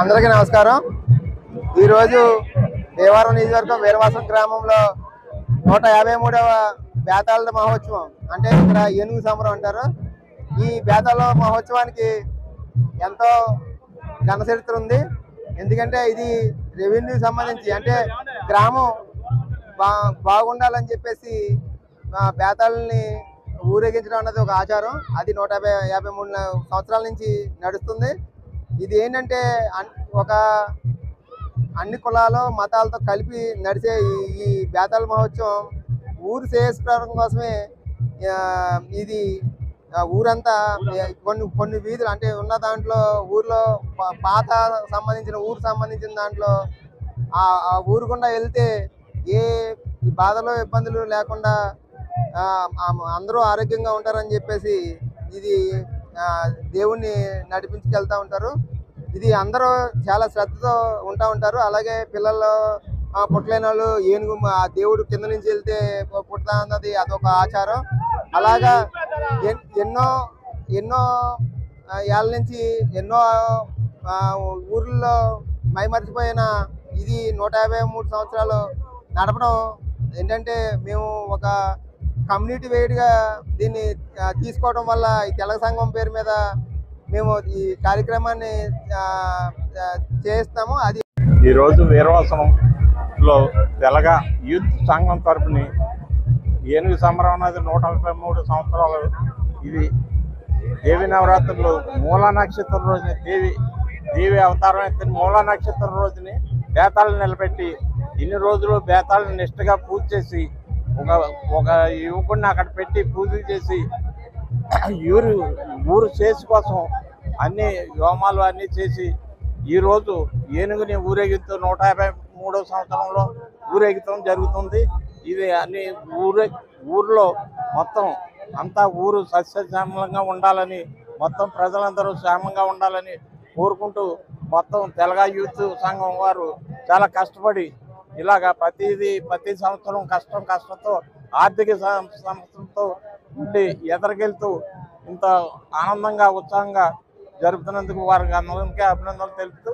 అందరికీ నమస్కారం। ఈరోజు దేవారం నియోజకవర్గం వీరవాసం గ్రామంలో 153వ బేతాళ మహోత్సవం అంటే ఇక్కడ ఏనుగు సంబరం అంటారు। ఈ బేతాళ మహోత్సవానికి ఎంతో ఘన చరిత్ర ఉంది। ఎందుకంటే ఇది రెవెన్యూ సంబంధించి అంటే గ్రామం బాగుండాలని చెప్పేసి బేతాళని ఊరేగించడం అన్నది ఒక ఆచారం। అది 153 సంవత్సరాల నుంచి నడుస్తుంది। ఇది ఏంటంటే ఒక అన్ని కులాలు మతాలతో కలిపి నడిచే ఈ బేతాళ మహోత్సవం ఊరు శ్రేయస్కరం కోసమే ఇది ఊరంతా కొన్ని వీధులు అంటే ఉన్న దాంట్లో ఊర్లో పాత సంబంధించిన దాంట్లో ఆ ఊరు గుండా వెళ్తే ఏ బాధలు ఇబ్బందులు లేకుండా అందరూ ఆరోగ్యంగా ఉంటారని చెప్పేసి ఇది దేవుణ్ణి నడిపించుకెళ్తూ ఉంటారు। ఇది అందరూ చాలా శ్రద్ధతో ఉంటారు। అలాగే పిల్లలు పుట్టలేని వాళ్ళు ఏనుగు ఆ దేవుడు కింద నుంచి వెళ్తే పుడతా అన్నది అదొక ఆచారం। అలాగా ఎన్నో ఏళ్ళ నుంచి ఎన్నో ఊర్లలో మైమర్చిపోయిన ఇది 153 సంవత్సరాలు నడపడం ఏంటంటే మేము ఒక కమ్యూనిటీ వైడ్గా దీన్ని తీసుకోవడం వల్ల ఈ తెలగ సంఘం పేరు మీద మేము ఈ కార్యక్రమాన్ని చేస్తాము। అది ఈరోజు వీరవాసంలో తెలగ యూత్ సంఘం తరపుని ఏనుగు సంబరం అనేది 153 సంవత్సరాలు। ఇది దేవి నవరాత్రులు మూలా నక్షత్రం రోజుని దేవి అవతారం ఎత్తిన మూలా నక్షత్రం రోజుని బేతాళని నిలబెట్టి ఇన్ని రోజులు బేతాళని నిష్ఠగా పూజ చేసి ఒక యువకుడిని అక్కడ పెట్టి పూజలు చేసి ఊరు చేసి కోసం అన్ని వ్యోమాలు అన్నీ చేసి ఈరోజు ఏనుగుని ఊరేగిస్తూ 153వ సంవత్సరంలో ఊరేగితం జరుగుతుంది. ఇది అన్ని ఊర్లో మొత్తం అంతా ఊరు సస్యశ్యామలంగా ఉండాలని, మొత్తం ప్రజలందరూ క్షేమంగా ఉండాలని కోరుకుంటూ మొత్తం తెలగ యూత్ సంఘం వారు చాలా కష్టపడి ఇలాగా ప్రతి సంవత్సరం కష్టంతో ఆర్థిక సమస్యలతో ఉండి ఎదరికెళ్తూ ఇంత ఆనందంగా ఉత్సాహంగా జరుపుతున్నందుకు వారికి అందరికీ అభినందనలు తెలుపుతూ